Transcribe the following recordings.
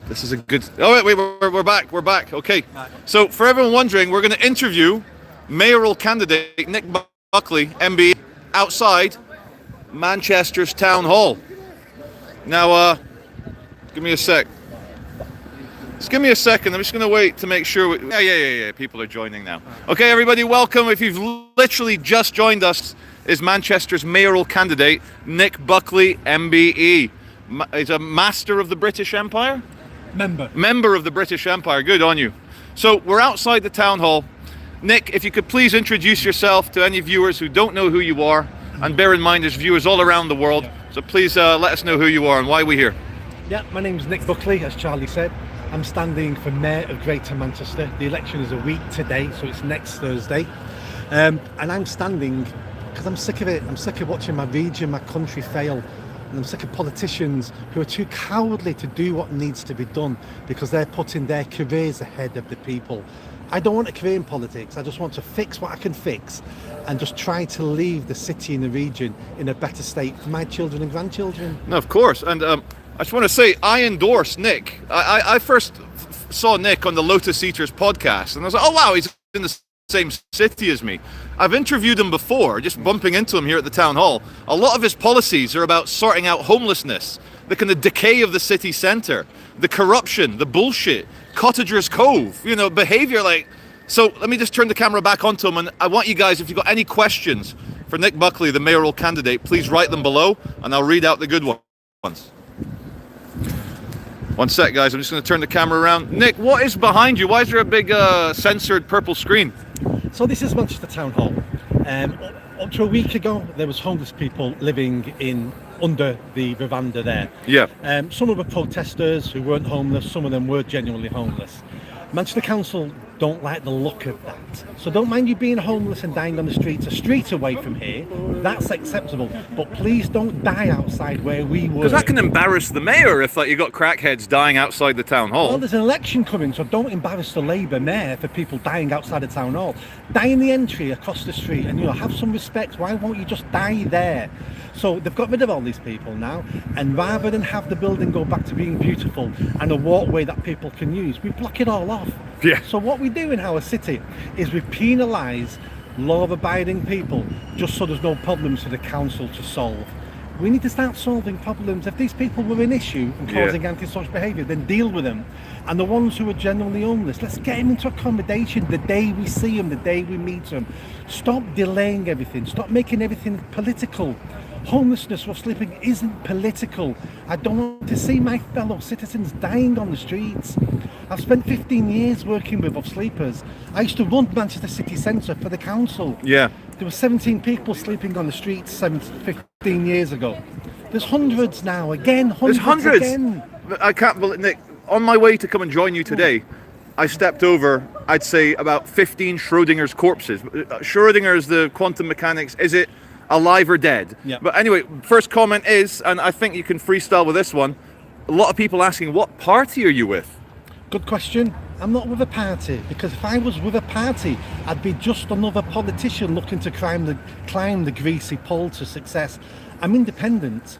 This is a good. Oh wait, we're back. We're back. Okay. So for everyone wondering, we're going to interview mayoral candidate Nick Buckley, MBE, outside Manchester's town hall. Now, give me a sec. Just give me a second. I'm just going to wait to make sure. Yeah. People are joining now. Okay, everybody, welcome. If you've literally just joined us, is Manchester's mayoral candidate Nick Buckley, MBE. He's a master of the British Empire. Member of the British Empire. Good on you. So we're outside the town hall. Nick, if you could please introduce yourself to any viewers who don't know who you are, and bear in mind there's viewers all around the world. So please let us know who you are and why we're here. Yeah, my name's Nick Buckley, as Charlie said. I'm standing for Mayor of Greater Manchester. The election is a week today, so it's next Thursday. And I'm standing because I'm sick of it. I'm sick of watching my region, my country fail. And I'm sick of politicians who are too cowardly to do what needs to be done because they're putting their careers ahead of the people. I don't want a career in politics. I just want to fix what I can fix and just try to leave the city and the region in a better state for my children and grandchildren. No, of course. And I just want to say, I endorse Nick. I first saw Nick on the Lotus Eaters podcast, and I was like, oh wow, he's in the same city as me. I've interviewed him before, just bumping into him here at the town hall. A lot of his policies are about sorting out homelessness, the kind of decay of the city centre, the corruption, the bullshit, Cottagers Cove, behaviour like... So let me just turn the camera back onto him, and I want you guys, if you've got any questions for Nick Buckley, the mayoral candidate, please write them below, and I'll read out the good ones. One sec, guys, I'm just going to turn the camera around. Nick, what is behind you? Why is there a big censored purple screen? So this is Manchester Town Hall. Up to a week ago, there was homeless people living under the veranda there. Yeah. Some of them were protesters who weren't homeless. Some of them were genuinely homeless. Manchester Council don't like the look of that. So don't mind you being homeless and dying on the streets, a street away from here. That's acceptable. But please don't die outside where we were. Because that can embarrass the mayor if you got crackheads dying outside the town hall. Well, there's an election coming, so don't embarrass the Labour mayor for people dying outside the town hall. Die in the entry across the street and have some respect. Why won't you just die there? So they've got rid of all these people now, and rather than have the building go back to being beautiful and a walkway that people can use, we block it all off. Yeah. So what we do in our city is we penalise law-abiding people just so there's no problems for the council to solve. We need to start solving problems. If these people were an issue and causing antisocial behaviour, then deal with them. And the ones who are genuinely homeless, let's get them into accommodation the day we see them, the day we meet them. Stop delaying everything. Stop making everything political. Homelessness or sleeping isn't political. I don't want to see my fellow citizens dying on the streets. I've spent 15 years working with sleepers. I used to run Manchester City Centre for the council. Yeah. There were 17 people sleeping on the streets 15 years ago. There's hundreds now, again, hundreds. There's hundreds. Again. I can't believe, Nick, on my way to come and join you today, I stepped over, I'd say, about 15 Schrodinger's corpses. Schrodinger is the quantum mechanics. Is it alive or dead? Yeah. But anyway, first comment is, and I think you can freestyle with this one, a lot of people asking, what party are you with? Good question. I'm not with a party, because if I was with a party, I'd be just another politician looking to climb the greasy pole to success. I'm independent.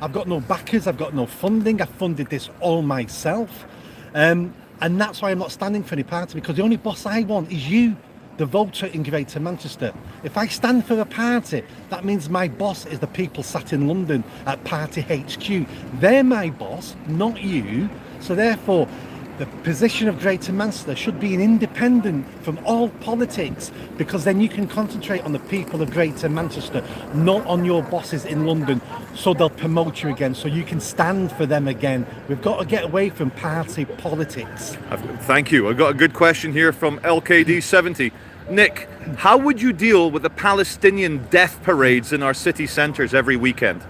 I've got no backers, I've got no funding, I've funded this all myself. And that's why I'm not standing for any party, because the only boss I want is you, the voter in Greater Manchester. If I stand for a party, that means my boss is the people sat in London at Party HQ. They're my boss, not you. So therefore, the position of Greater Manchester should be an independent from all politics, because then you can concentrate on the people of Greater Manchester, not on your bosses in London, so they'll promote you again, so you can stand for them again. We've got to get away from party politics. Thank you. I've got a good question here from LKD70. Nick, how would you deal with the Palestinian death parades in our city centres every weekend?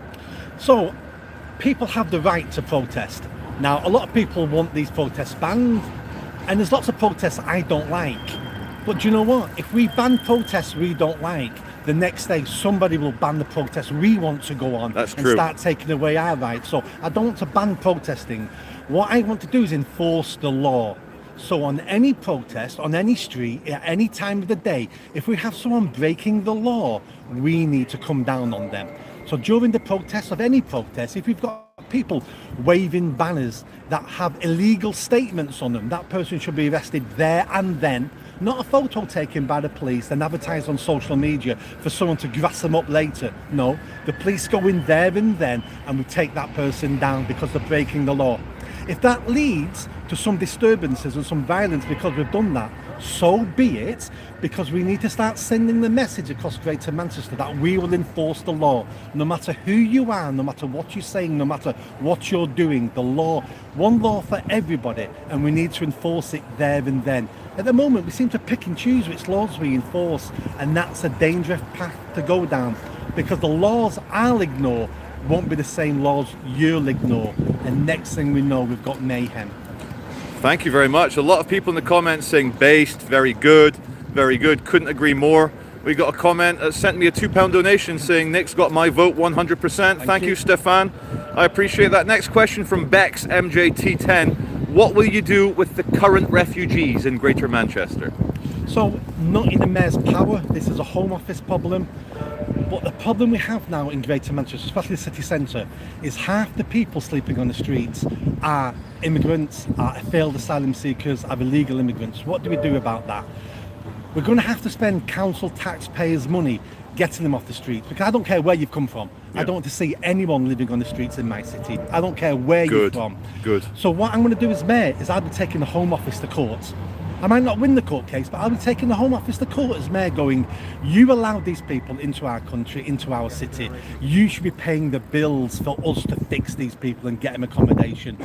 So, people have the right to protest. Now, a lot of people want these protests banned, and there's lots of protests I don't like. But do you know what? If we ban protests we don't like, the next day somebody will ban the protests we want to go on. That's and true. Start taking away our rights. So I don't want to ban protesting. What I want to do is enforce the law. So on any protest, on any street, at any time of the day, if we have someone breaking the law, we need to come down on them. So during the protest of any protest, if we've got people waving banners that have illegal statements on them, that person should be arrested there and then. Not a photo taken by the police and advertised on social media for someone to grass them up later. No, the police go in there and then and we take that person down because they're breaking the law. If that leads to some disturbances and some violence because we've done that, so be it, because we need to start sending the message across Greater Manchester that we will enforce the law. No matter who you are, no matter what you're saying, no matter what you're doing, the law, one law for everybody, and we need to enforce it there and then. At the moment, we seem to pick and choose which laws we enforce, and that's a dangerous path to go down, because the laws I'll ignore won't be the same laws you'll ignore, and next thing we know, we've got mayhem. Thank you very much. A lot of people in the comments saying based, very good, couldn't agree more. We got a comment that sent me a £2 donation saying Nick's got my vote 100%. Thank you, Stefan. I appreciate that. Next question from Bex MJT10. What will you do with the current refugees in Greater Manchester? So, not in the Mayor's power. This is a Home Office problem. But the problem we have now in Greater Manchester, especially the city centre, is half the people sleeping on the streets are immigrants, are failed asylum seekers, are illegal immigrants. What do we do about that? We're going to have to spend council taxpayers' money getting them off the streets, because I don't care where you've come from. Yeah. I don't want to see anyone living on the streets in my city. I don't care where you're from. Good. So what I'm going to do as Mayor is I'll be taking the Home Office to court. I might not win the court case, but I'll be taking the Home Office to court as Mayor going, you allowed these people into our country, into our city. You should be paying the bills for us to fix these people and get them accommodation.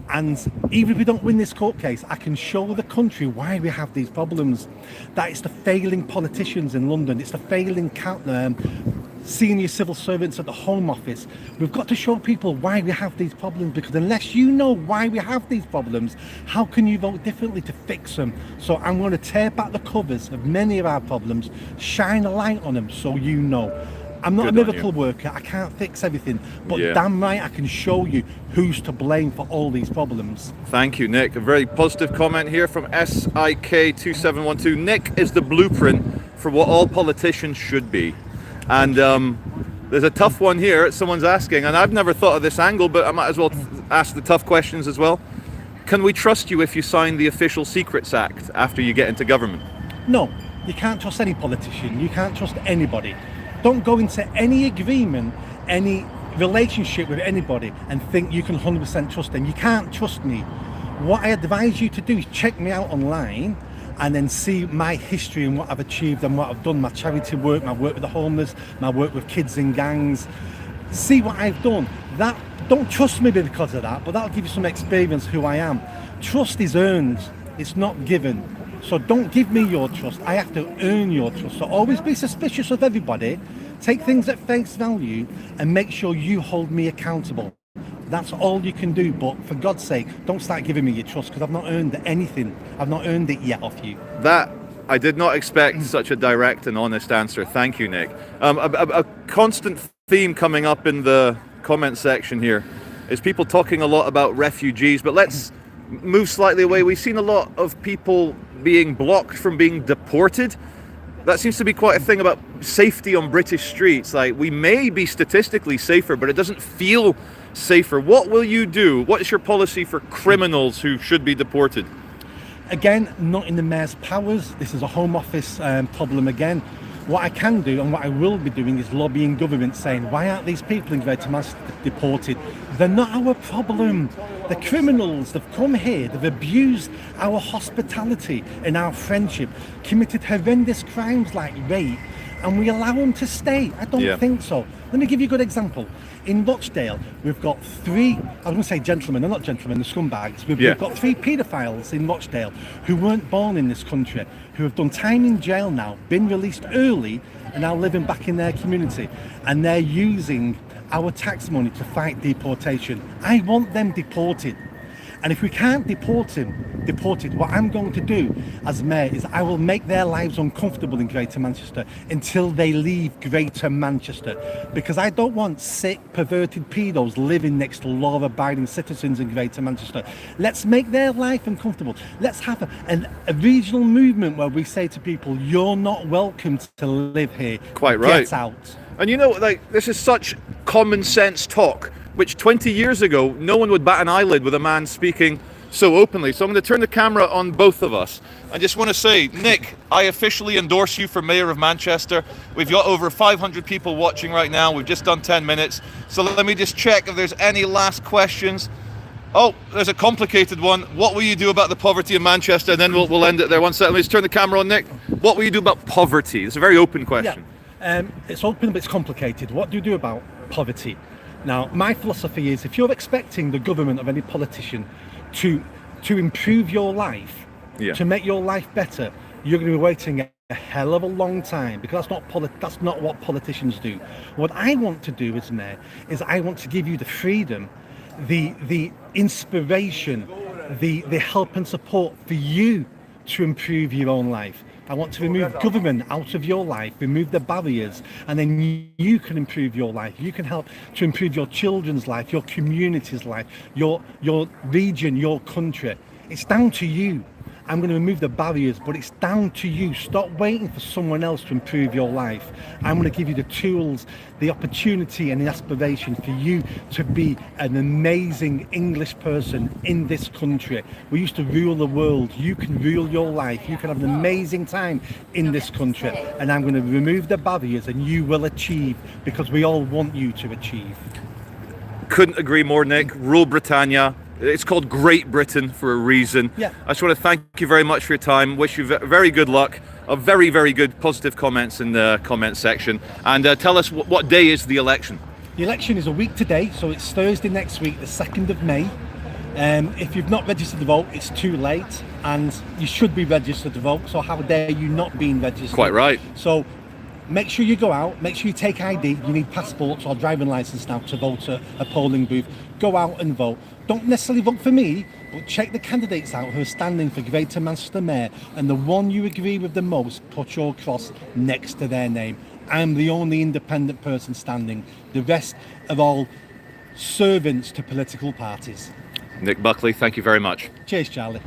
And even if we don't win this court case, I can show the country why we have these problems. That it's the failing politicians in London, it's the failing senior civil servants at the Home Office. We've got to show people why we have these problems, because unless you know why we have these problems, how can you vote differently to fix them? So I'm going to tear back the covers of many of our problems, shine a light on them so you know. I'm not a miracle worker, I can't fix everything, but damn right I can show you who's to blame for all these problems. Thank you, Nick. A very positive comment here from SIK2712. Nick is the blueprint for what all politicians should be. And there's a tough one here, someone's asking, and I've never thought of this angle, but I might as well ask the tough questions as well. Can we trust you if you sign the Official Secrets Act after you get into government? No, you can't trust any politician, you can't trust anybody. Don't go into any agreement, any relationship with anybody and think you can 100% trust them. You can't trust me. What I advise you to do is check me out online and then see my history and what I've achieved and what I've done, my charity work, my work with the homeless, my work with kids in gangs. See what I've done. That, don't trust me because of that, but that'll give you some experience who I am. Trust is earned, it's not given. So don't give me your trust, I have to earn your trust. So always be suspicious of everybody, take things at face value and make sure you hold me accountable. That's all you can do, but for God's sake, don't start giving me your trust, because I've not earned anything. I've not earned it yet off you. That, I did not expect such a direct and honest answer. Thank you, Nick. A constant theme coming up in the comment section here is people talking a lot about refugees, but let's move slightly away. We've seen a lot of people being blocked from being deported. That seems to be quite a thing about safety on British streets. Like, we may be statistically safer, but it doesn't feel safer. What will you do? What is your policy for criminals who should be deported? Again, not in the Mayor's powers. This is a Home Office problem again. What I can do and what I will be doing is lobbying government, saying, why aren't these people in Greater Manchester deported? They're not our problem. The criminals, they've come here, they've abused our hospitality and our friendship, committed horrendous crimes like rape, and we allow them to stay. I don't think so. Let me give you a good example. In Rochdale, we've got three, I was going to say gentlemen, they're not gentlemen, they're scumbags. We've got three paedophiles in Rochdale who weren't born in this country, who have done time in jail now, been released early, and now living back in their community. And they're using our tax money to fight deportation. I want them deported. And if we can't deported, what I'm going to do as Mayor is I will make their lives uncomfortable in Greater Manchester until they leave Greater Manchester. Because I don't want sick, perverted pedos living next to law-abiding citizens in Greater Manchester. Let's make their life uncomfortable. Let's have a regional movement where we say to people, you're not welcome to live here. Quite right. Get out. And you know, like, this is such common sense talk. which 20 years ago, no one would bat an eyelid with a man speaking so openly. So I'm going to turn the camera on both of us. I just want to say, Nick, I officially endorse you for Mayor of Manchester. We've got over 500 people watching right now. We've just done 10 minutes. So let me just check if there's any last questions. Oh, there's a complicated one. What will you do about the poverty in Manchester? And then we'll end it there. One second. Let me just turn the camera on, Nick. What will you do about poverty? It's a very open question. Yeah. It's open, but it's complicated. What do you do about poverty? Now, my philosophy is, if you're expecting the government of any politician to improve your life, to make your life better, you're going to be waiting a hell of a long time, because that's not what politicians do. What I want to do as mayor is I want to give you the freedom, the inspiration, the help and support for you to improve your own life. I want to remove government out of your life, remove the barriers, and then you can improve your life. You can help to improve your children's life, your community's life, your region, your country. It's down to you. I'm going to remove the barriers, but it's down to you. Stop waiting for someone else to improve your life. I'm going to give you the tools, the opportunity and the aspiration for you to be an amazing English person in this country. We used to rule the world. You can rule your life. You can have an amazing time in this country. And I'm going to remove the barriers, and you will achieve, because we all want you to achieve. Couldn't agree more, Nick. Rule Britannia. It's called Great Britain for a reason. Yeah. I just want to thank you very much for your time. Wish you very good luck. Very, very good positive comments in the comment section. And tell us what day is the election? The election is a week today, so it's Thursday next week, the 2nd of May. If you've not registered to vote, it's too late, and you should be registered to vote. So how dare you not being registered? Quite right. So make sure you go out, make sure you take ID. You need passports or driving license now to vote at a polling booth. Go out and vote. Don't necessarily vote for me, but check the candidates out who are standing for Greater Manchester Mayor, and the one you agree with the most, put your cross next to their name. I'm the only independent person standing. The rest are all servants to political parties. Nick Buckley, thank you very much. Cheers, Charlie.